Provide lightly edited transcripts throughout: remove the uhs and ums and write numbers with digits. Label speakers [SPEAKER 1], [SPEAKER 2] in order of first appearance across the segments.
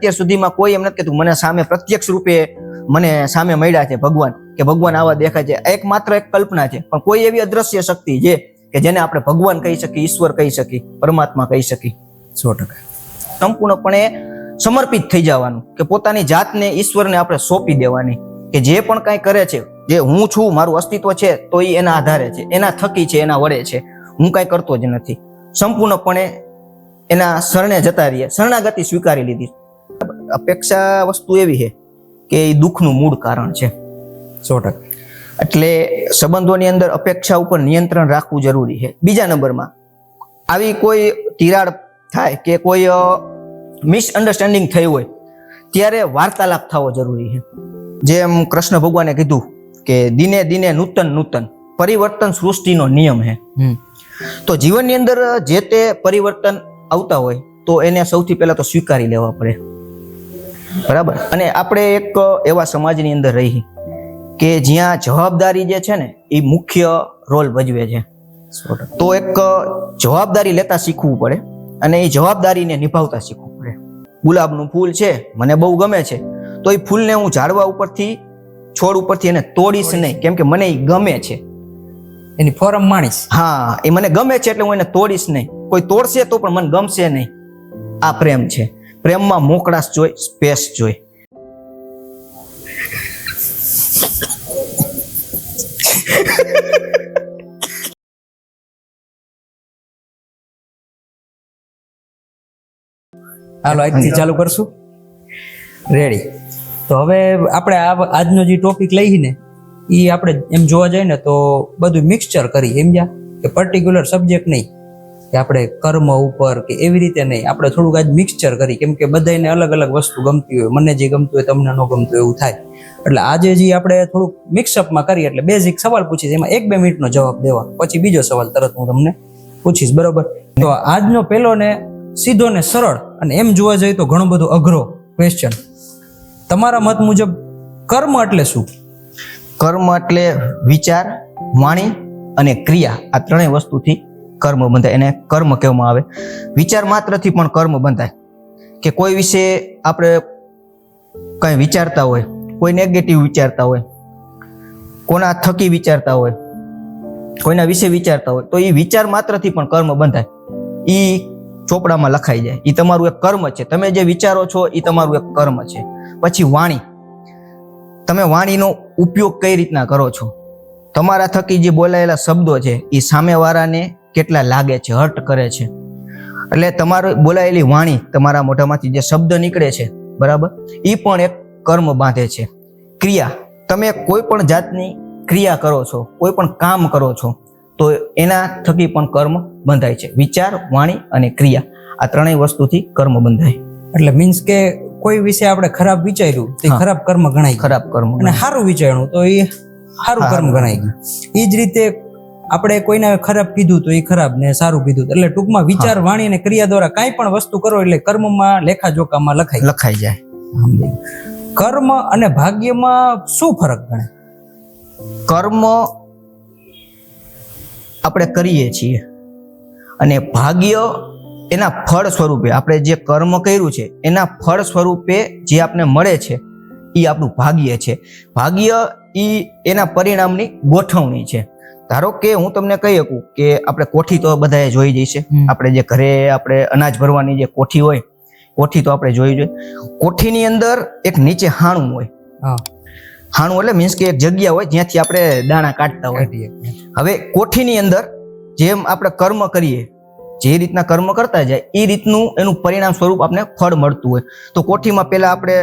[SPEAKER 1] અત્યાર સુધીમાં કોઈ એમ નથી કીધું મને સામે પ્રત્યક્ષ રૂપે મને સામે મળ્યા છે ભગવાન, કે ભગવાન આવા દેખાય છે. એક માત્ર એક કલ્પના છે, પણ કોઈ એવી અદ્રશ્ય શક્તિ છે કે જેને આપણે ભગવાન કહી શકીએ, ઈશ્વર કહી શકીએ, પરમાત્મા કહી શકીએ.
[SPEAKER 2] 100%.
[SPEAKER 1] સંપૂર્ણપણે સમર્પિત થઈ જવાનું, કે પોતાની જાતને ઈશ્વરને આપણે સોંપી દેવાની, કે જે પણ કાંઈ કરે છે, જે હું છું, મારું અસ્તિત્વ છે, તો એ એના આધારે છે, એના થકી છે, એના વડે છે, હું કાંઈ કરતો જ નથી. સંપૂર્ણપણે એના શરણે જતા રહીએ, શરણાગતિ સ્વીકારી લીધી. અપેક્ષા વસ્તુ એવી છે કે એ દુઃખનું મૂળ કારણ છે.
[SPEAKER 2] 100%.
[SPEAKER 1] એટલે સંબંધોની અંદર અપેક્ષા ઉપર નિયંત્રણ રાખવું જરૂરી છે. બીજા નંબરમાં આવી કોઈ તિરાડ થાય કે કોઈ મિસઅન્ડરસ્ટેન્ડિંગ થઈ હોય ત્યારે વાર્તાલાપ થવો જરૂરી છે. જેમ કૃષ્ણ ભગવાને કીધું કે દિને દિને નૂતન પરિવર્તન સૃષ્ટિનો નિયમ છે. તો જીવનની અંદર જે તે પરિવર્તન આવતા હોય તો એને સૌથી પહેલા તો સ્વીકારી લેવા પડે, બરાબર. અને આપણે એક એવા સમાજની અંદર રહી કે જ્યાં જવાબદારી જે છે ને એ મુખ્ય રોલ ભજવે છે. તો એક જવાબદારી લેતા શીખવું પડે અને એ જવાબદારીને નિભાવતા શીખવું પડે. ગુલાબનું ફૂલ છે, મને બહુ ગમે છે, તો એ ફૂલને હું ઝાડવા ઉપરથી, છોડ ઉપરથી એને તોડીશ નહીં, કેમ કે મને એ ગમે છે,
[SPEAKER 2] એની ફોરમ માણીશ.
[SPEAKER 1] હા, એ મને ગમે છે એટલે હું એને તોડીશ નહીં. કોઈ તોડશે તો પણ મને ગમશે નહીં. આ પ્રેમ છે. પ્રેમમાં મોકળાશ જોઈ, સ્પેસ જોઈ.
[SPEAKER 2] હાલો આજથી ચાલુ કરશું. રેડી. તો હવે આપણે આજનો જે ટોપિક લઈને એ આપણે એમ જોવા જઈએ ને તો બધું મિક્સચર કરી, સમજ્યા? કે પર્ટિક્યુલર સબ્જેક્ટ નહીં કે આપણે કર્મ ઉપર કે એવી રીતે નહીં, આપણે થોડુંક આજ મિક્સચર કરી, કેમ કે બધાને અલગ અલગ વસ્તુ ગમતી હોય. મને જે ગમતું હોય તમને ન ગમતું એવું થાય. એટલે આજે જે આપણે થોડુંક મિક્સઅપમાં કરીએ, એટલે બેઝિક સવાલ પૂછીશ, એમાં 1-2 મિનિટનો જવાબ દેવા, પછી બીજો સવાલ તરત હું તમને પૂછીશ, બરોબર? તો આજનો પહેલો ને સીધો ને સરળ, અને એમ જોવા જઈએ તો ઘણો બધો અઘરો ક્વેશ્ચન. તમારા મત મુજબ કર્મ એટલે શું?
[SPEAKER 1] કર્મ એટલે વિચાર, વાણી અને ક્રિયા, આ ત્રણેય વસ્તુથી કર્મ બંધાય. એને કર્મ કહેવામાં આવે. વિચાર માત્રથી પણ કર્મ બંધાય, કે કોઈ વિશે આપણે કંઈ વિચારતા હોય, કોઈ નેગેટિવ વિચારતા હોય, કોના થકી વિચારતા હોય, કોઈના વિશે વિચારતા હોય, તો એ વિચાર માત્રથી પણ કર્મ બંધાય. એ ચોપડામાં લખાઈ જાય. એ તમારું એક કર્મ છે. તમે જે વિચારો છો એ તમારું એક કર્મ છે. પછી વાણી, તમે વાણીનો ઉપયોગ કઈ રીતના કરો છો, તમારા થકી જે બોલાયેલા શબ્દો છે એ સામેવાળાને કેટલા લાગે છે, હર્ટ કરે છે. એટલે તમારું બોલાયેલી વાણી, તમારા મોઢામાંથી જે શબ્દ નીકળે છે, બરાબર, એ પણ એક કર્મ બાંધે છે. ક્રિયા, તમે કોઈ પણ જાતની ક્રિયા કરો છો, કોઈ પણ કામ કરો છો, તો એના થકી પણ કર્મ બંધાય છે. વિચાર, વાણી અને ક્રિયા, આ ત્રણેય વસ્તુથી કર્મ બંધાય.
[SPEAKER 2] એટલે મીન્સ કે કોઈ વિશે આપણે ખરાબ વિચાર્યું તો ખરાબ કર્મ ગણાય,
[SPEAKER 1] ખરાબ કર્મ.
[SPEAKER 2] અને સારું વિચાર્યું તો એ સારું કર્મ ગણાય ગયું. એ જ રીતે આપણે કોઈને ખરાબ કીધું તો એ ખરાબ, ને સારું કીધું. એટલે ટૂંકમાં વિચાર, વાણી અને ક્રિયા દ્વારા કાંઈ પણ વસ્તુ કરો એટલે કર્મમાં, લેખાજોખામાં લખાઈ જાય. કર્મ અને ભાગ્યમાં શું ફરક ગણાય?
[SPEAKER 1] કર્મ આપણે કરીએ છીએ અને ભાગ્ય એના ફળ સ્વરૂપે, આપણે જે કર્મ કર્યું છે એના ફળ સ્વરૂપે જે આપણે મળે છે એ આપણું ભાગ્ય છે. ભાગ્ય એ એના પરિણામની ગોઠવણી છે. ધારો કે હું તમને કહી શકું કે આપણે કોઠી તો બધાએ જોઈ જઈશે. આપણે જે ઘરે આપણે અનાજ ભરવાની જે કોઠી હોય, કોઠી તો આપણે જોઈ જોઈએ. કોઠીની અંદર એક નીચે હાણું હોય. હાણું એટલે મીન્સ કે એક જગ્યા હોય જ્યાંથી આપણે દાણા કાઢતા હોય. હવે કોઠીની અંદર જેમ આપણે કર્મ કરીએ, જે રીતના કર્મ કરતા જાય એ રીતનું એનું પરિણામ સ્વરૂપ આપણે ફળ મળતું હોય. તો કોઠીમાં પહેલા આપણે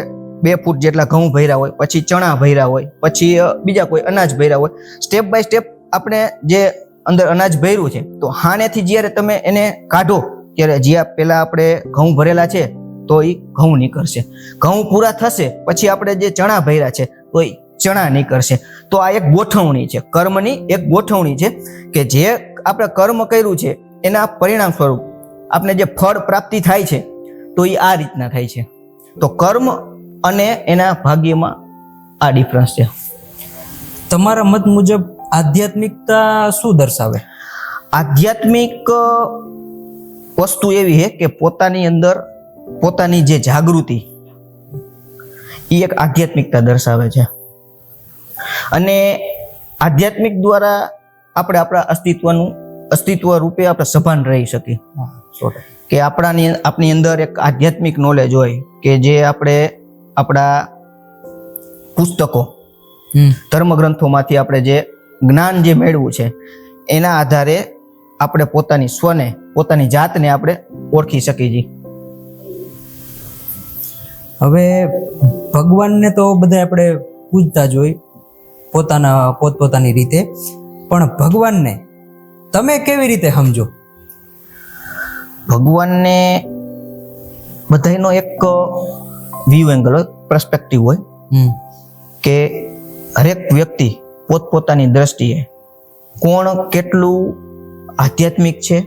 [SPEAKER 1] 2 ફૂટ જેટલા ઘઉં ભર્યા હોય, પછી ચણા ભર્યા હોય, પછી બીજા કોઈ અનાજ ભર્યા હોય. સ્ટેપ બાય સ્ટેપ આપણે જે અંદર અનાજ ભર્યું છે, તો હાનેથી જ્યારે તમે એને કાઢો ત્યારે જ્યાં પહેલા આપણે ઘઉં ભરેલા છે તો એ ઘઉં નીકળશે. ઘઉં પૂરા થશે પછી આપણે જે ચણા ભર્યા છે તો એ ચણા નીકળશે. તો આ એક ગોઠવણી છે, કર્મની એક ગોઠવણી છે, કે જે આપણે કર્મ કર્યું છે એના પરિણામ સ્વરૂપ આપણે જે ફળ પ્રાપ્તિ થાય છે તો એ આ રીતના થાય છે. તો કર્મ અને એના ભાગ્યમાં આ ડિફરન્સ છે.
[SPEAKER 2] તમારા મત મુજબ આધ્યાત્મિકતા શું દર્શાવે?
[SPEAKER 1] આધ્યાત્મિક વસ્તુ એવી છે કે પોતાની અંદર પોતાની જે જાગૃતિ, એ એક આધ્યાત્મિકતા દર્શાવે છે. અને આધ્યાત્મિક દ્વારા આપણે આપણા અસ્તિત્વ રૂપે આપણે સભાન રહી શકીએ. કે આપણી અંદર એક આધ્યાત્મિક નોલેજ હોય કે જે આપણે આપણા પુસ્તકો ધર્મગ્રંથોમાંથી આપણે જે જ્ઞાન જે મેળવું છે એના આધારે આપણે પોતાની જાતને આપણે ઓળખી શકીએ છીએ.
[SPEAKER 2] હવે ભગવાનને તો બધા આપણે પૂજતા જ હોય પોતપોતાની રીતે, પણ ભગવાનને તમે કેવી રીતે સમજો?
[SPEAKER 1] ભગવાનને બધાનો એક વ્યૂ એંગલ હોય, પર્સપેક્ટિવ હોય કે હરેક વ્યક્તિ પોતપોતાની દ્રષ્ટિએ કોણ કેટલું આધ્યાત્મિક છે,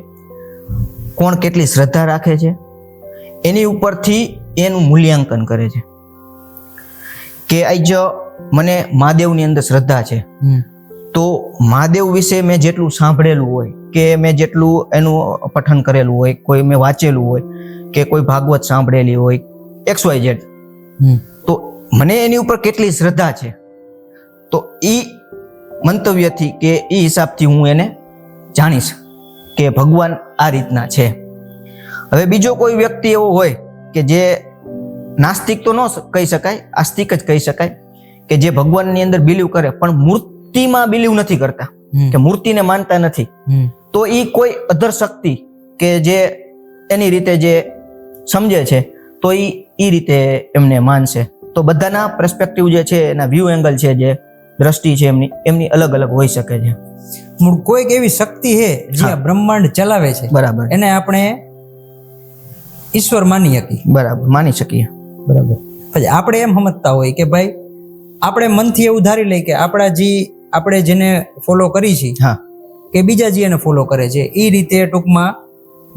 [SPEAKER 1] કોણ કેટલી શ્રદ્ધા રાખે છે, એની ઉપરથી એનું મૂલ્યાંકન કરે છે. કે આજ મને મહાદેવની અંદર શ્રદ્ધા છે તો મહાદેવ વિશે મેં જેટલું સાંભળેલું હોય કે મેં જેટલું એનું પઠન કરેલું હોય, કોઈ મેં વાંચેલું હોય કે કોઈ ભાગવત સાંભળેલી હોય, XYZ, તો મને એની ઉપર કેટલી શ્રદ્ધા છે તો એ મંતવ્યથી કે એ હિસાબથી હું એને જાણીશ કે ભગવાન આ રીતના છે. હવે બીજો કોઈ વ્યક્તિ એવો હોય કે જે નાસ્તિક તો ન કહી શકાય, આસ્તિક જ કહી શકાય, કે જે ભગવાનની અંદર બિલીવ કરે પણ મૂર્તિમાં બિલીવ નથી કરતા, કે મૂર્તિને માનતા નથી, તો એ કોઈ અધર શક્તિ કે જે એની રીતે જે સમજે છે તો એ રીતે એમને માનશે. તો બધાના પર્સપેક્ટિવ જે છે, એના વ્યૂ એંગલ છે, જે દ્રષ્ટિ છે એમની અલગ અલગ હોઈ શકે છે.
[SPEAKER 2] કોઈક એવી શક્તિ છે જે બ્રહ્માંડ ચલાવે છે,
[SPEAKER 1] બરાબર, એને
[SPEAKER 2] આપણે ઈશ્વર માની શકીએ.
[SPEAKER 1] બરાબર, માની શકીએ.
[SPEAKER 2] બરાબર. પછી આપણે એમ સમજતા હોય કે ભાઈ આપણે મનથી એવું ધારી લઈએ કે આપણે જેને ફોલો કરી છે કે બીજા જે એને ફોલો કરે છે, એ રીતે ટૂંકમાં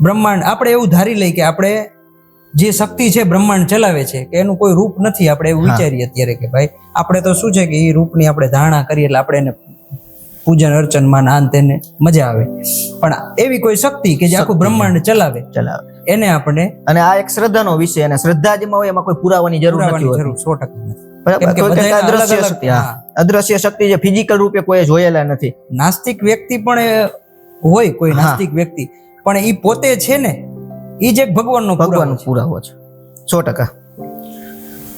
[SPEAKER 2] બ્રહ્માંડ આપણે એવું ધારી લઈએ કે આપણે જે શક્તિ છે બ્રહ્માંડ ચલાવે છે કે એનું કોઈ રૂપ નથી. આપણે એવું વિચારીએ અત્યારે કે ભાઈ આપણે તો શું છે કે એ રૂપની આપણે ધારણા કરીએ એટલે આપણે એને પૂજન અર્ચનમાં આન તેને મજા આવે, પણ એવી કોઈ શક્તિ કે જે આખું બ્રહ્માંડ ચલાવે એને આપણે, અને આ એક શ્રદ્ધાનો વિષય, અને શ્રદ્ધા જેમાં હોય એમાં કોઈ પુરાવાની જરૂર નથી હોતી. 100% અદ્રશ્ય શક્તિ જે ફિઝિકલ રૂપે કોઈ જોયેલા નથી. નાસ્તિક વ્યક્તિ પણ હોય, કોઈ નાસ્તિક વ્યક્તિ પણ એ પોતે છે ને, એ જ એક ભગવાનનો પુરાવો છે. 100%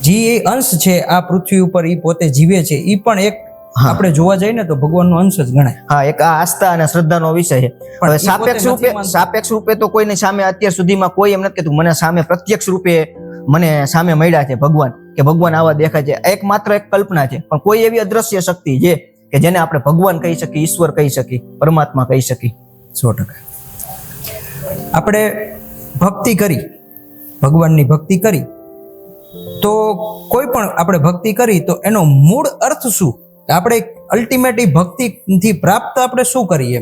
[SPEAKER 2] જે અંશ છે આ પૃથ્વી ઉપર, એ પોતે જીવે છે, એ પણ એક આપણે જોવા જઈએ ને તો ભગવાનનો અંશ જ ગણાય. હા, એક આ આસ્થા અને શ્રદ્ધાનો વિષય છે. હવે સાપેક્ષ રૂપે તો કોઈની સામે અત્યાર સુધીમાં કોઈ એમ નથી કહેતું મને સામે પ્રત્યક્ષ રૂપે મને સામે મળ્યા છે ભગવાન, કે ભગવાન આવા દેખાય છે. એક માત્ર એક કલ્પના છે, પણ કોઈ એવી અદ્રશ્ય શક્તિ છે કે જેને આપણે ભગવાન કહી શકીએ, ઈશ્વર કહી શકીએ, પરમાત્મા કહી શકીએ. 100%. આપણે ભક્તિ કરી, ભગવાનની ભક્તિ કરી, તો કોઈ પણ આપણે ભક્તિ કરી તો એનો મૂળ અર્થ શું? આપણે અલ્ટિમેટ ભક્તિથી પ્રાપ્ત આપણે શું કરીએ?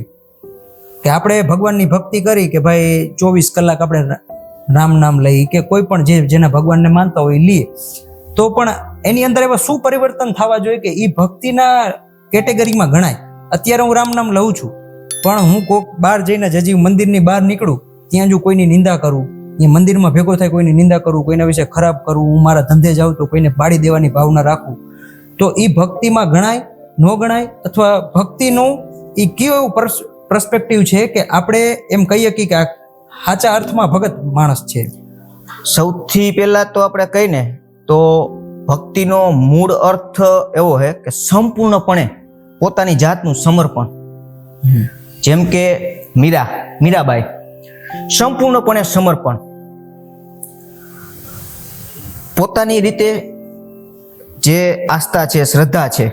[SPEAKER 2] કે આપણે ભગવાનની ભક્તિ કરી કે ભાઈ 24 કલાક આપણે રામ નામ લઈ કે કોઈ પણ જેના ભગવાનને માનતા હોય લઈએ, તો પણ એની અંદર એવા શું પરિવર્તન થવા જોઈએ કે એ ભક્તિના કેટેગરીમાં ગણાય? અત્યારે હું રામ નામ લઉં છું, પણ હું કોઈક બહાર જઈને હજી મંદિરની બહાર નીકળું, ત્યાં જો કોઈની નિંદા કરું, એ મંદિરમાં ભેગો થાય કોઈની નિંદા કરું, કોઈના વિશે ખરાબ કરું, હું મારા ધંધે જાઉં તો કોઈને પાડી દેવાની ભાવના રાખું, તો એ ભક્તિમાં ગણાય ન ગણાય? અથવા ભક્તિનું એ કેવું પર્સપેક્ટિવ છે કે આપણે એમ કહીએ કે આ સાચા અર્થમાં ભગત માણસ છે? સૌથી પહેલા તો આપણે કહીને તો ભક્તિનો મૂળ અર્થ એવો છે કે સંપૂર્ણપણે પોતાની જાતનું સમર્પણ. જેમ કે મીરાબાઈ, સંપૂર્ણપણે સમર્પણ, પોતાની રીતે જે આસ્થા છે, શ્રદ્ધા છે,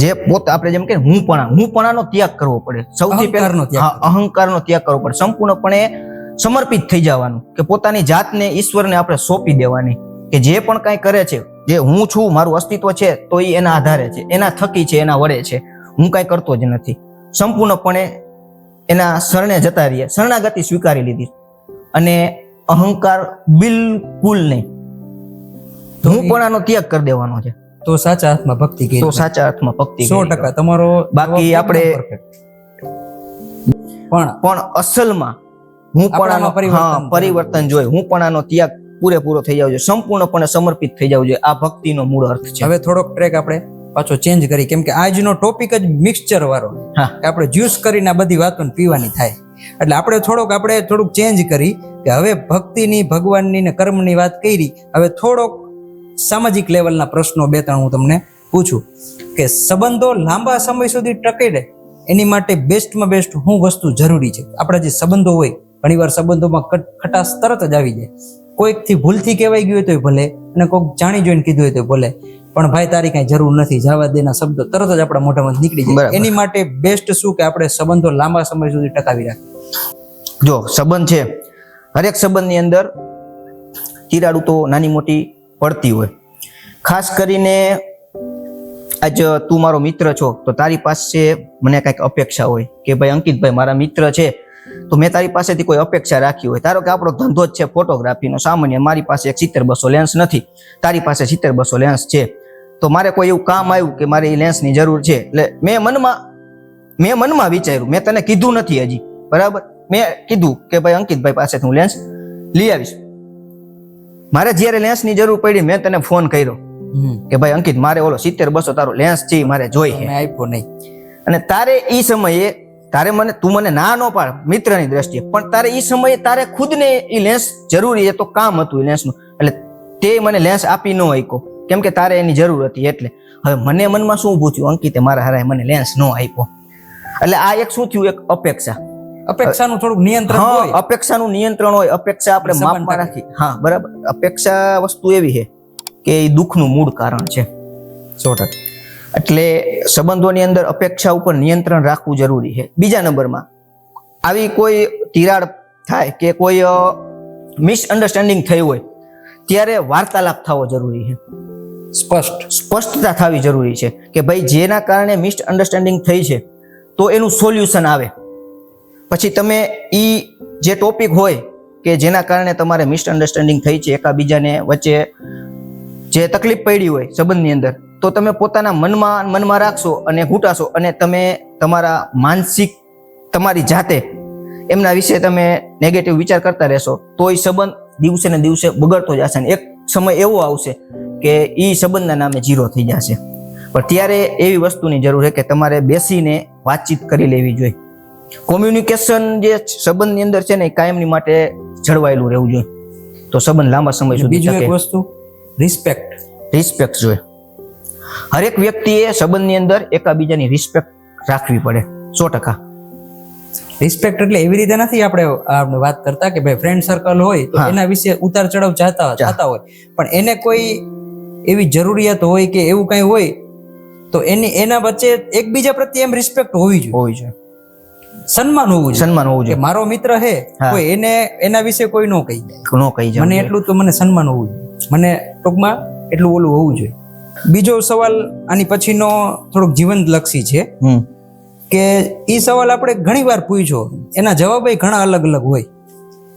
[SPEAKER 2] જે પોતે આપણે જેમ કે હુંપણાનો ત્યાગ કરવો પડે. સૌથી પહેલા અહંકારનો ત્યાગ કરવો પડે. સંપૂર્ણપણે સમર્પિત થઈ જવાનું, કે પોતાની જાતને ઈશ્વરને આપણે સોંપી દેવાની, કે જે પણ કાંઈ કરે છે, જે હું છું, મારું અસ્તિત્વ છે, તો એ એના આધારે છે, એના થકી છે, એના વડે છે, હું કાંઈ કરતો જ નથી. સંપૂર્ણપણે એના શરણે જતા રહીએ, શરણાગતિ સ્વીકારી લીધી, અને અહંકાર બિલકુલ નહીં, હુંપણાનો ત્યાગ કરી દેવાનો છે. તો સાચા અર્થમાં ભક્તિ કહી, તો સાચા અર્થમાં ભક્તિ 100% તમારો. બાકી આપણે પણ અસલમાં હુંપણાનો પરિવર્તન જોઈએ, હુંપણાનો ત્યાગ
[SPEAKER 1] પૂરેપૂરો થઈ જવો જોઈએ, સંપૂર્ણપણે સમર્પિત થઈ જવું જોઈએ. આ ભક્તિનો મૂળ અર્થ છે.
[SPEAKER 2] હવે થોડોક ટ્રેક આપણે પાછો ચેન્જ કરી, કેમ કે આજનો ટોપિક જ મિક્સચર વાળો,
[SPEAKER 1] હા.
[SPEAKER 2] કે આપણે જ્યુસ કરીને આ બધી વાતો પીવાની થાય, એટલે આપણે થોડુંક ચેન્જ કરી કે હવે ભક્તિની, ભગવાનની ને કર્મની વાત કરી. હવે થોડોક સામાજિક લેવલના પ્રશ્નો 2-3 હું તમને પૂછું કે સંબંધો લાંબા સમય સુધી ટકે ને એની માટે બેસ્ટમાં બેસ્ટ શું વસ્તુ જરૂરી છે? આપણા જે સંબંધો હોય, ઘણીવાર સંબંધોમાં ખટાશ તરત જ આવી જાય. કોઈકથી ભૂલથી કહેવાય ગયું હોય તો ભલે, અને કોઈક જાણી જોઈને કીધું હોય તો ભલે, પણ ભાઈ તારી કાંઈ જરૂર નથી, જવા દેના શબ્દો તરત જ આપણા મોઢામાં નીકળી જાય.
[SPEAKER 1] બરાબર.
[SPEAKER 2] એની માટે બેસ્ટ શું કે આપણે સંબંધો લાંબા સમય સુધી ટકાવી રાખીએ?
[SPEAKER 1] જો સંબંધ છે, હરેક સંબંધની અંદર તિરાડું તો નાની મોટી પડતી હોય. ખાસ કરીને આજ તું મારો મિત્ર છો તો તારી પાસે મને કાંઈક અપેક્ષા હોય કે ભાઈ અંકિતભાઈ મારા મિત્ર છે તો મેં તારી પાસેથી કોઈ અપેક્ષા રાખી હોય. ધારો કે આપણો ધંધો જ છે ફોટોગ્રાફીનો, સામાન્ય મારી પાસે એક 70-200 લેન્સ નથી, તારી પાસે 70-200 લેન્સ છે, તો મારે કોઈ એવું કામ આવ્યું કે મારે એ લેન્સની જરૂર છે, એટલે મેં મનમાં વિચાર્યું, મેં તને કીધું નથી હજી, બરાબર, મેં કીધું કે ભાઈ અંકિતભાઈ પાસેથી હું લેન્સ લઈ આવીશ. મારે જ્યારે લેન્સની જરૂર પડી મેં તને ફોન કર્યો કે ભાઈ અંકિત મારે ઓલો 70-200 તારો લેન્સ છે મારે જોઈ છે,
[SPEAKER 2] મેં આપ્યો નહીં.
[SPEAKER 1] અને તારે ઈ સમયે તું મને ના ન પાડ મિત્રની દ્રષ્ટિએ, પણ તારે ઈ સમયે તારે ખુદને ઈ લેન્સ જરૂરી છે, તો કામ હતું એ લેન્સનું, એટલે તે મને લેન્સ આપી ન શક્યો કેમ કે તારે એની જરૂર હતી. એટલે હવે મને મનમાં શું ઊભું થયું, અંકિતે મારા હારાએ મને લેન્સ ન આપ્યો, એટલે આ એક શું થયું, એક
[SPEAKER 2] અપેક્ષાનું થોડુંક નિયંત્રણ હોય.
[SPEAKER 1] અપેક્ષાનું નિયંત્રણ હોય, અપેક્ષા આપણે માપમાં રાખી. હા બરાબર, અપેક્ષા વસ્તુ એવી છે કે એ દુઃખનું મૂળ કારણ છે.
[SPEAKER 2] 100%.
[SPEAKER 1] એટલે સંબંધોની અંદર અપેક્ષા ઉપર નિયંત્રણ રાખવું જરૂરી છે. બીજા નંબરમાં આવી કોઈ તિરાડ થાય કે કોઈ મિસઅન્ડરસ્ટેન્ડિંગ થઈ હોય ત્યારે વાર્તાલાપ થવો જરૂરી છે. સ્પષ્ટતા થવી જરૂરી છે કે ભાઈ જેના કારણે મિસઅન્ડરસ્ટેન્ડિંગ થઈ છે તો એનું સોલ્યુશન આવે. પછી તમે ઈ જે ટોપિક હોય કે જેના કારણે તમારે મિસઅન્ડરસ્ટેન્ડિંગ થઈ છે, એકાબીજાને વચ્ચે જે તકલીફ પડી હોય સંબંધની અંદર, તો તમે પોતાના મનમાં રાખશો અને ઘૂંટાશો અને તમે તમારી જાતે એમના વિશે તમે નેગેટિવ વિચાર કરતા રહેશો, તો એ સંબંધ દિવસે ને દિવસે બગડતો જશે. એક સમય એવો આવશે કે એ સંબંધના નામે 0 થઈ જશે. પણ ત્યારે એવી વસ્તુની જરૂર છે કે તમારે બેસીને વાતચીત કરી લેવી જોઈએ. કોમ્યુનિકેશન જે સંબંધની અંદર છે ને એ કાયમની માટે જળવાયેલું રહેવું જોઈએ, તો સંબંધ લાંબા સમય સુધી
[SPEAKER 2] બીજું એક વસ્તુ રિસ્પેક્ટ
[SPEAKER 1] જોઈએ. હરેક વ્યક્તિએ સંબંધની અંદર એકાબીજાની રિસ્પેક્ટ રાખવી પડે. 100%.
[SPEAKER 2] રિસ્પેક્ટ એટલે એવી રીતે નથી આપણે વાત કરતા કે ભાઈ ફ્રેન્ડ સર્કલ હોય તો એના વિશે ઉતાર ચડાવ ચાહતા હોય, પણ એને કોઈ એવી જરૂરિયાત હોય કે એવું કઈ હોય તો એના વચ્ચે એકબીજા પ્રત્યે એમ રિસ્પેક્ટ હોવી જોઈએ. સન્માન હોવું જોઈએ. મારો મિત્ર હે, કોઈ એના વિશે કોઈ ન કહી જાય, મને એટલું તો મને સન્માન હોવું જોઈએ, મને ટૂંકમાં એટલું ઓલું હોવું જોઈએ. બીજો સવાલ આની પછીનો થોડોક જીવંત લક્ષી છે કે એ સવાલ આપણે ઘણી વાર પૂછ્યો, એના જવાબ ઘણા અલગ અલગ હોય,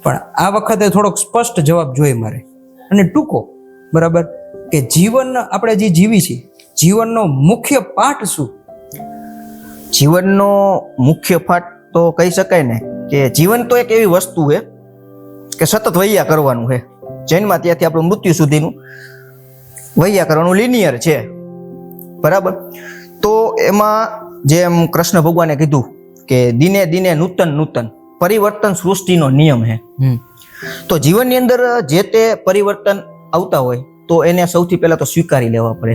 [SPEAKER 2] પણ આ વખતે થોડોક સ્પષ્ટ જવાબ જોઈએ મારે અને ટૂંકો, બરાબર, કે જીવન આપણે જે જીવી છીએ, જીવનનો મુખ્ય પાઠ શું?
[SPEAKER 1] જીવનનો મુખ્ય પાઠ તો કહી શકાય ને કે જીવન તો એક એવી વસ્તુ છે કે સતત વૈયા કરવાનું છે. જન્મ ત્યાંથી આપણું મૃત્યુ સુધીનું વૈયા કરવાનું લિનિયર છે, બરાબર. તો એમાં જેમ કૃષ્ણ ભગવાને કીધું કે દિને દિને નૂતન પરિવર્તન સૃષ્ટિનો નિયમ છે. તો જીવનની અંદર જે તે પરિવર્તન આવતા હોય તો એને સૌથી પહેલા તો સ્વીકારી લેવા પડે,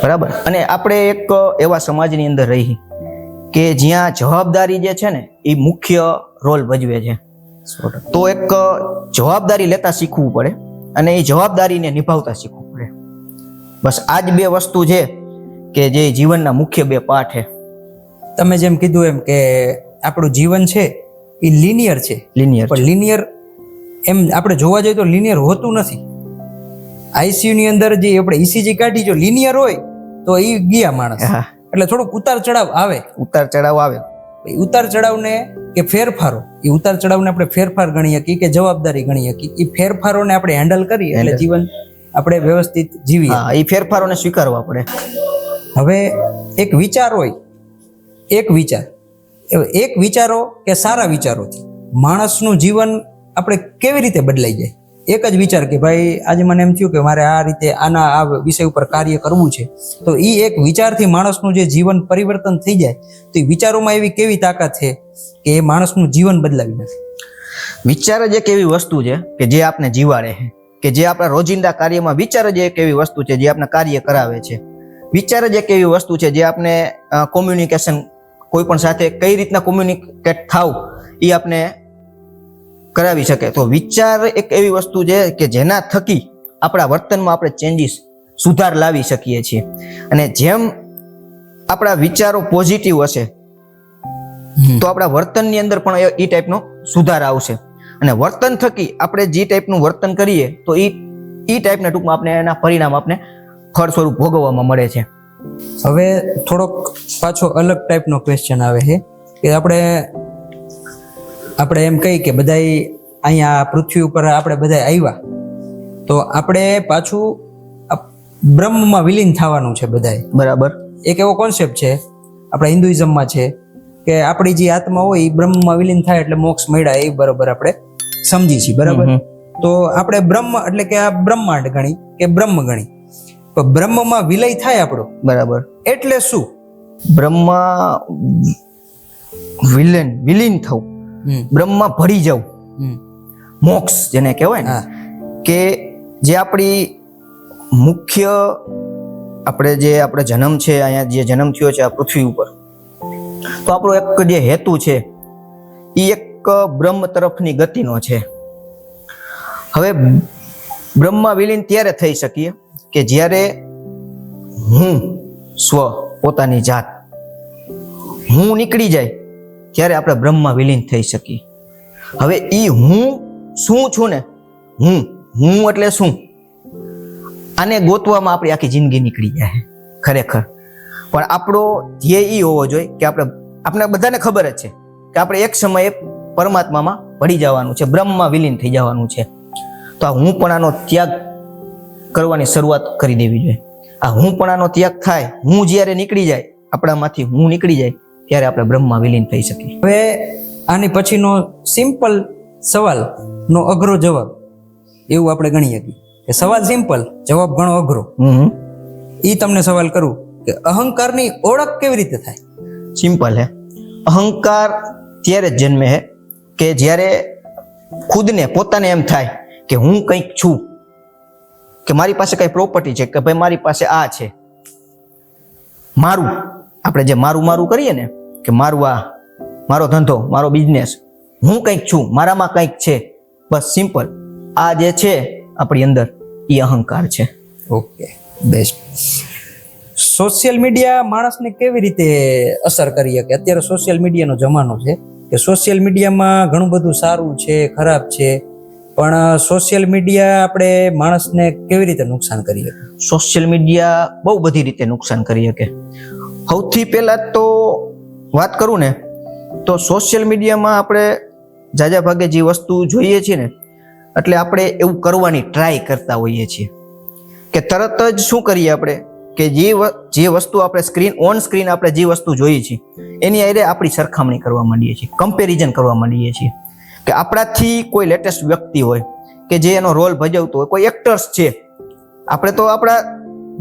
[SPEAKER 1] બરાબર. અને આપણે એક એવા સમાજની અંદર રહી કે જ્યાં જવાબદારી જે છે ને એ મુખ્ય રોલ ભજવે છે. તો એક જવાબદારી લેતા શીખવું પડે અને એ જવાબદારીને નિભાવતા શીખવું પડે. બસ આ જ 2 વસ્તુ છે કે જે જીવનના મુખ્ય 2 પાઠ છે.
[SPEAKER 2] તમે જેમ કીધું એમ કે આપણું જીવન છે એ લિનિયર છે, પણ લિનિયર એમ આપણે જોવા જઈએ તો લિનિયર હોતું નથી. આઈસીયુ ની અંદર જે આપણે ઈસીજી કાઢી જો લિનિયર હોય તો એ ગયા માણસ, એટલે થોડુંક ઉતાર ચડાવ આવે. ઉતાર ચડાવને કે ફેરફારો, એ ઉતાર ચડાવને આપણે ફેરફાર ગણી શકીએ કે જવાબદારી ગણી શકીએ. એ ફેરફારોને આપણે હેન્ડલ કરીએ એટલે જીવન આપણે વ્યવસ્થિત જીવીએ.
[SPEAKER 1] એ ફેરફારોને સ્વીકારવા પડે.
[SPEAKER 2] હવે એક વિચાર હોય, એક વિચારો કે સારા વિચારોથી માણસનું જીવન આપણે કેવી રીતે બદલાઈ જાય? એક જ વિચાર કે ભાઈ આજે મને એમ થયું કે મારે આ રીતે આ વિષય ઉપર કાર્ય કરવું છે, તો એ એક વિચારથી માણસનું જે જીવન પરિવર્તન થઈ જાય, તો એ વિચારોમાં એવી કેવી તાકાત છે કે એ માણસનું જીવન બદલાવી નાખે.
[SPEAKER 1] વિચાર જ એક એવી વસ્તુ છે કે જે આપણે જીવાડે છે, કે જે આપણા રોજિંદા કાર્યમાં વિચાર જ એક એવી વસ્તુ છે જે આપણે કાર્ય કરાવે છે. વિચાર જ એક એવી વસ્તુ છે જે આપણે કોમ્યુનિકેશન, કોઈ પણ સાથે કઈ રીતના કોમ્યુનિકેટ થાવ એ આપણે કરાવી શકે. તો વિચાર એક એવી વસ્તુ છે કે જેના થકી આપણા વર્તનમાં આપણે ચેન્જીસ, સુધાર લાવી શકીએ છીએ. અને જેમ આપણા વિચારો પોઝિટિવ હશે તો આપણા વર્તનની અંદર પણ એ ટાઈપનો સુધાર આવશે. અને વર્તન થકી આપણે જે ટાઈપનું વર્તન કરીએ તો એ ટાઈપના ટૂંકમાં આપણે એના પરિણામ આપણે ફળ સ્વરૂપ ભોગવવામાં મળે છે.
[SPEAKER 2] હવે થોડોક પાછો અલગ ટાઈપનો ક્વેશ્ચન આવે છે કે આપણે એમ કહી કે બધાય અહીંયા પૃથ્વી ઉપર આપણે બધા આવ્યા તો આપણે પાછું બ્રહ્મમાં વિલીન થવાનું છે બધાય.
[SPEAKER 1] બરાબર.
[SPEAKER 2] એક એવો કોન્સેપ્ટ છે આપણા હિન્દુઇઝમમાં છે કે આપણી જે આત્મા હોય એ બ્રહ્મમાં વિલીન થાય એટલે મોક્ષ મળ્યા, એ બરાબર આપણે સમજી છીએ. બરાબર. તો આપણે બ્રહ્મ એટલે કે આ બ્રહ્માંડ ગણી કે બ્રહ્મ ગણી, તો બ્રહ્મમાં વિલય થાય આપણો.
[SPEAKER 1] બરાબર.
[SPEAKER 2] એટલે શું?
[SPEAKER 1] બ્રહ્મમાં વિલીન થવું, બ્રહ્મમાં ભળી જવું, મોક્ષ જેને કહેવાય ને, કે જે આપણી મુખ્ય આપણે જન્મ છે, અહીંયા જે જન્મ થયો છે આ પૃથ્વી ઉપર, તો આપણો એક જે હેતુ છે એ એક બ્રહ્મ તરફની ગતિનો છે. હવે બ્રહ્મમાં વિલીન ત્યારે થઈ શકીએ કે જ્યારે હું સ્વ, પોતાની જાત, હું નીકળી જાય ત્યારે આપણે બ્રહ્મમાં વિલીન થઈ શકીએ. હવે એ હું શું છું ને, હું એટલે શું, આને ગોતવામાં આપણી આખી જિંદગી નીકળી જાય ખરેખર. પણ આપણો ધ્યેય એ હોવો જોઈએ કે આપણે બધાને ખબર જ છે કે આપણે એક સમયે પરમાત્મામાં ભળી જવાનું છે, બ્રહ્મમાં વિલીન થઈ જવાનું છે. તો આ હું પણ આનો ત્યાગ કરવાની શરૂઆત કરી દેવી જોઈએ. આ હું પણ આનો ત્યાગ થાય, હું જ્યારે નીકળી જાય, આપણામાંથી હું નીકળી જાય ત્યારે આપણે બ્રહ્મમાં વિલીન થઈ શકીએ.
[SPEAKER 2] હવે આની પછીનો સિમ્પલ સવાલનો અઘરો જવાબ એવું આપણે ગણી શકીએ કે સવાલ સિમ્પલ, જવાબ ઘણો અઘરો. એ તમને સવાલ કરું કે અહંકારની ઓળખ કેવી રીતે થાય?
[SPEAKER 1] સિમ્પલ હે. અહંકાર ત્યારે જ જન્મે હે કે જ્યારે ખુદને, પોતાને એમ થાય કે હું કંઈક છું, કે મારી પાસે કઈ પ્રોપર્ટી છે, કે ભાઈ મારી પાસે આ છે, મારું. આપણે જે મારું કરીએ ને કે મારું, આ મારો ધંધો, મારો બિઝનેસ, હું કંઈક છું, મારામાં કંઈક છે, બસ સિમ્પલ. આ જે છે આપણી અંદર એ અહંકાર છે.
[SPEAKER 2] Okay, best. સોશિયલ મીડિયા માણસને કેવી રીતે અસર કરી શકે? અત્યારે સોશિયલ મીડિયાનો જમાનો છે કે સોશિયલ મીડિયામાં ઘણું બધું સારું છે, ખરાબ છે, પણ સોશિયલ મીડિયા આપણે માણસને કેવી રીતે નુકસાન કરી શકે?
[SPEAKER 1] સોશિયલ મીડિયા બહુ બધી રીતે નુકસાન કરી શકે. સૌથી પહેલા તો વાત કરું ને તો સોશિયલ મીડિયામાં આપણે જાજા ભાગે જે વસ્તુ જોઈએ છીએ ને, એટલે આપણે એવું કરવાની ટ્રાય કરતા હોઈએ છીએ કે તરત જ શું કરીએ આપણે કે જે વસ્તુ આપણે ઓન સ્ક્રીન આપણે જે વસ્તુ જોઈએ છીએ એની આરે આપણી સરખામણી કરવા માંડીએ છીએ, કમ્પેરિઝન કરવા માંડીએ છીએ. કે આપણાથી કોઈ લેટેસ્ટ વ્યક્તિ હોય કે જે એનો રોલ ભજવતો હોય, કોઈ એક્ટર્સ છે, આપણે તો આપણા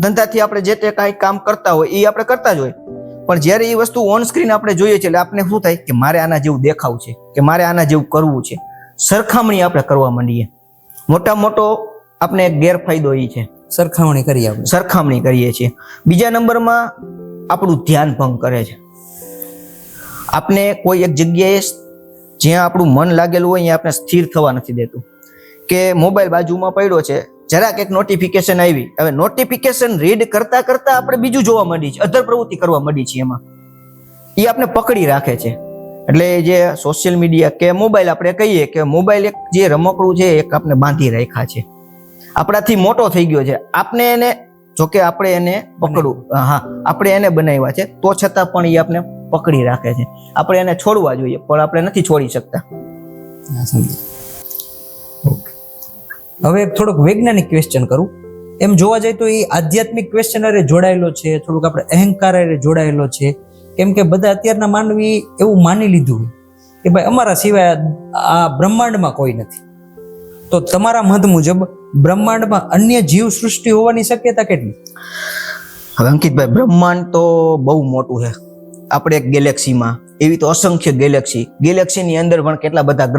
[SPEAKER 1] ધંધાથી આપણે જે તે કાંઈ કામ કરતા હોય એ આપણે કરતા જ હોય, પણ જ્યારે એ વસ્તુ ઓન સ્ક્રીન આપણે જોઈએ છીએ એટલે આપણે શું થાય કે મારે આના જેવું દેખાવ છે, કે મારે આના જેવું કરવું છે, સરખામણી આપણે કરવા માંડીએ. મોટો આપણે ગેરફાયદો એ છે,
[SPEAKER 2] સરખામણી
[SPEAKER 1] કરીએ છીએ. બીજા નંબરમાં આપણું ધ્યાન ભંગ કરે છે. આપણે કોઈ એક જગ્યાએ જ્યાં આપણું મન લાગેલું હોય ત્યાં આપણે સ્થિર થવા નથી દેતું. કે મોબાઈલ બાજુમાં પડ્યો છે, જરાક એક નોટિફિકેશન આવી, હવે નોટિફિકેશન રીડ કરતા આપણે બીજું જોવા માંડીએ છીએ, અધર પ્રવૃત્તિ કરવા માંડીએ છીએ. એમાં એ આપણે પકડી રાખે છે. એટલે જે સોશિયલ મીડિયા કે મોબાઈલ, આપણે કહીએ કે મોબાઈલ એક જે રમકડું છે, એક આપણે બાંધી રાખ્યા છે, આપણાથી મોટો થઈ ગયો છે. આપણે એને, જોકે આપણે એને પકડવું, આપણે એને બનાવ્યા છે, તો છતાં પણ એ આપણે પકડી રાખે છે. આપણે એને છોડવા જોઈએ પણ આપણે નથી છોડી શકતા.
[SPEAKER 2] હવે થોડુંક વૈજ્ઞાનિક ક્વેશ્ચન કરું. એમ જોવા જાય તો એ આધ્યાત્મિક ક્વેશ્ચન અરે જોડાયેલો છે, થોડુંક આપણે અહંકાર અરે જોડાયેલો છે. કેમ કે બધા અત્યારના માનવી એવું માની લીધું કે ભાઈ અમારા સિવાય આ બ્રહ્માંડમાં કોઈ નથી. તો તમારા મત મુજબ બ્રહ્માંડમાં અન્ય જીવ સૃષ્ટિ હોવાની શક્યતા કેટલી?
[SPEAKER 1] હવે અંકિતભાઈ, બ્રહ્માંડ તો બહુ મોટું છે. આપણે એક ગેલેક્સીમાં એવી તો અસંખ્ય ગેલેક્સીની અંદર પણ કેટલા બધા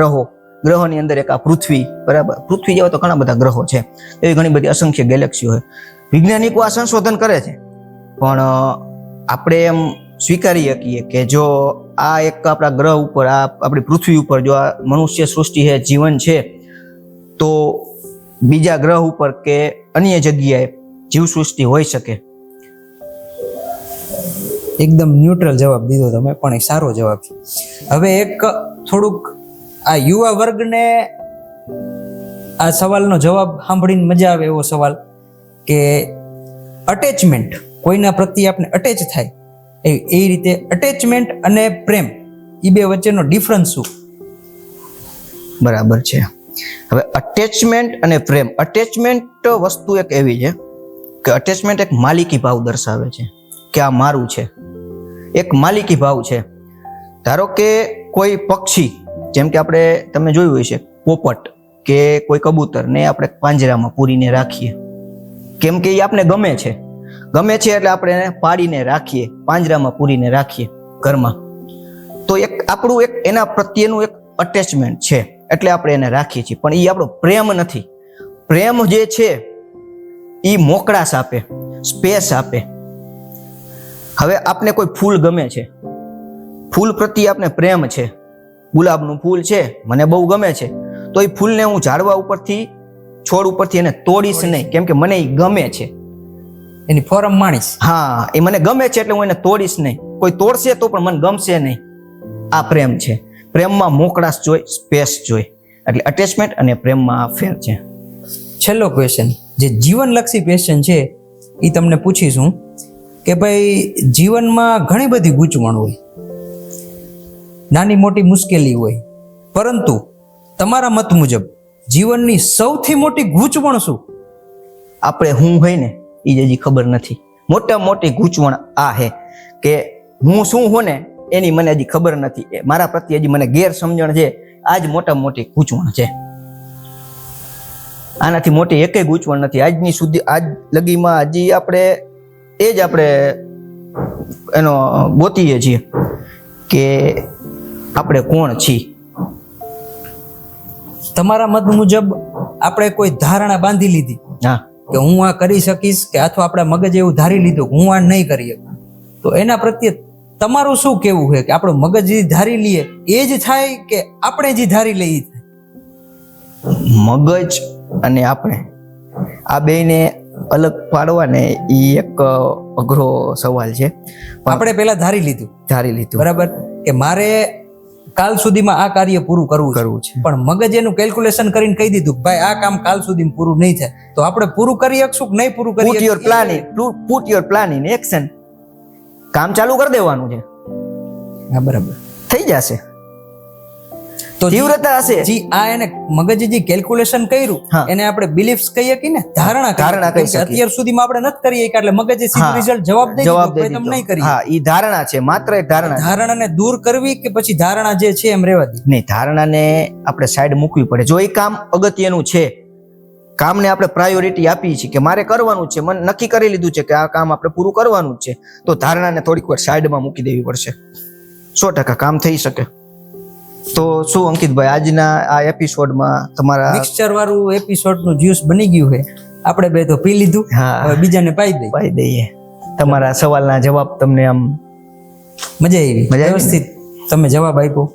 [SPEAKER 1] ગ્રહોની અંદર એક આ પૃથ્વી, બરાબર, પૃથ્વી જેવા તો ઘણા બધા ગ્રહો છે. એવી ઘણી બધી અસંખ્ય ગેલેક્સીઓ છે. વૈજ્ઞાનિકો આ સંશોધન કરે છે, પણ આપણે એમ સ્વીકારી શકીએ કે જો આ એક આપણા ગ્રહ ઉપર, આ આપણી પૃથ્વી ઉપર જો આ મનુષ્ય સૃષ્ટિ છે, જીવન છે, તો બીજા ગ્રહ ઉપર કે અન્ય જગ્યાએ જીવ સૃષ્ટિ હોઈ શકે?
[SPEAKER 2] એકદમ ન્યુટ્રલ જવાબ દીધો તમે, પણ એક સારો જવાબ છે. હવે એક થોડુંક આ યુવા વર્ગને આ સવાલનો જવાબ સાંભળીને મજા આવે એવો સવાલ કે અટેચમેન્ટ, કોઈના પ્રત્યે આપણે અટેચ થાય એ રીતે અટેચમેન્ટ અને પ્રેમ એ બે વચ્ચેનો ડિફરન્સ શું?
[SPEAKER 1] બરાબર છે. હવે અટેચમેન્ટ અને પ્રેમ, અટેચમેન્ટ વસ્તુ એક એવી છે કે અટેચમેન્ટ એક માલિકી ભાવ દર્શાવે છે કે આ મારું છે, એક માલિકી ભાવ છે. ધારો કે કોઈ પક્ષી, જેમ કે આપણે તમે જોયું હશે પોપટ કે કોઈ કબૂતર ને આપણે પાંજરામાં પૂરીને રાખીએ, કેમ કે એ આપણે ગમે છે એટલે આપણે એને પાડીને રાખીએ, પાંજરામાં પૂરીને રાખીએ ઘરમાં. તો એક આપણું એક એના પ્રત્યેનું એક અટેચમેન્ટ છે, એટલે આપણે એને રાખીએ છીએ. પણ એ આપણો પ્રેમ નથી. પ્રેમ જે છે એ મોકળાશ આપે, સ્પેસ આપે. હવે આપને કોઈ ફૂલ ગમે છે, ફૂલ પ્રત્યે આપને પ્રેમ છે, ગુલાબનું ફૂલ છે મને બહુ ગમે છે, તો એ ફૂલને હું ઝાડવા ઉપરથી, છોડ ઉપરથી એને તોડીશ નહીં, કેમ કે મને એ ગમે છે,
[SPEAKER 2] એની ફોરમ માણીશ.
[SPEAKER 1] હા, એ મને ગમે છે એટલે હું એને તોડીશ નહીં. કોઈ તોડશે તો પણ મને ગમશે નહીં. આ પ્રેમ છે. પ્રેમમાં મોકળાશ જોઈ, સ્પેસ જોઈ. એટલે અટેચમેન્ટ અને પ્રેમમાં આ ફેર છે.
[SPEAKER 2] છેલ્લો ક્વેશ્ચન, જે જીવનલક્ષી ક્વેશ્ચન છે એ તમને પૂછીશું કે ભાઈ જીવનમાં ઘણી બધી ગૂંચવણ હોય, નાની મોટી મુશ્કેલી હોય, પરંતુ તમારા મત મુજબ જીવનની સૌથી મોટી ગૂંચવણ શું?
[SPEAKER 1] આપણે હું હોય ને એ જ હજી ખબર નથી. મોટા મોટી ગૂંચવણ આ હે કે હું શું હો ને એની મને હજી ખબર નથી. મારા પ્રત્યે હજી મને ગેરસમજણ છે. આ જ મોટા મોટી ગૂંચવણ છે. આનાથી મોટી એકેય ગૂંચવણ નથી આજની સુધી, આજ લગીમાં. હજી આપણે એ જ આપણે એનો ગોતીએ છીએ કે આપણે કોણ છીએ.
[SPEAKER 2] તમારા મત મુજબ આપણે કોઈ ધારણા બાંધી લીધી
[SPEAKER 1] હા
[SPEAKER 2] કે હું આ કરી શકીશ, કે અથવા આપણા મગજ એવું ધારી લીધું કે હું આ નહીં કરી શકું, તો એના પ્રત્યે તમારું શું કેવું છે? કે આપણું મગજ જે ધારી લઈએ એ જ થાય કે આપણે જે ધારી લઈએ થાય?
[SPEAKER 1] મગજ અને આપણે આ બેને અલગ પાડવા ને એ એક અઘરો સવાલ છે.
[SPEAKER 2] આપણે પહેલા ધારી લીધું બરાબર કે મારે કાલ સુધીમાં આ કાર્ય પૂરું કરવું છે, પણ મગજ એનું કેલ્ક્યુલેશન કરીને કહી દીધું ભાઈ આ કામ કાલ સુધીમાં પૂરું નહીં થાય, તો આપણે પૂરું કરી શકશું કે નહીં પૂરું કરી?
[SPEAKER 1] Put your plan in action. કામ ચાલુ કરી દેવાનું છે.
[SPEAKER 2] હા, બરાબર,
[SPEAKER 1] થઈ જશે.
[SPEAKER 2] તો
[SPEAKER 1] તીવ્રતા હશે.
[SPEAKER 2] જી આ એને મગજે જે કેલ્ક્યુલેશન કર્યું એને આપણે બિલીફ્સ કહીએ કે ને ધારણા કહી શકીએ. અત્યાર સુધીમાં આપણે નથી કરી એટલે મગજે સીધું રિઝલ્ટ જવાબ દઈ દીધો, તમે નહીં કરી.
[SPEAKER 1] હા, ઈ ધારણા છે, માત્ર એક ધારણા.
[SPEAKER 2] ધારણાને દૂર કરવી કે પછી ધારણા જે છે એમ રહેવા દે?
[SPEAKER 1] નહીં, ધારણાને આપણે સાઈડ મૂકવી પડે. જો એ કામ અગત્યનું છે, કામને આપણે પ્રાયોરિટી આપી છે કે મારે કરવાનું છે, મને નક્કી કરી લીધું છે કે આ કામ આપણે પૂરું કરવાનું જ છે, તો ધારણાને થોડીક વાર સાઈડમાં મૂકી દેવી પડશે. 100% કામ થઈ શકે. તો શું અંકિતભાઈ, આજના આ એપિસોડમાં તમારા
[SPEAKER 2] મિક્સચર વાળું એપિસોડનું જ્યુસ બની ગયું છે, આપણે બે તો પી લીધું, હવે બીજાને પાઈ દઈએ.
[SPEAKER 1] તમારા સવાલના જવાબ તમને આમ
[SPEAKER 2] મજા આવી, વ્યવસ્થિત તમે જવાબ આપ્યો.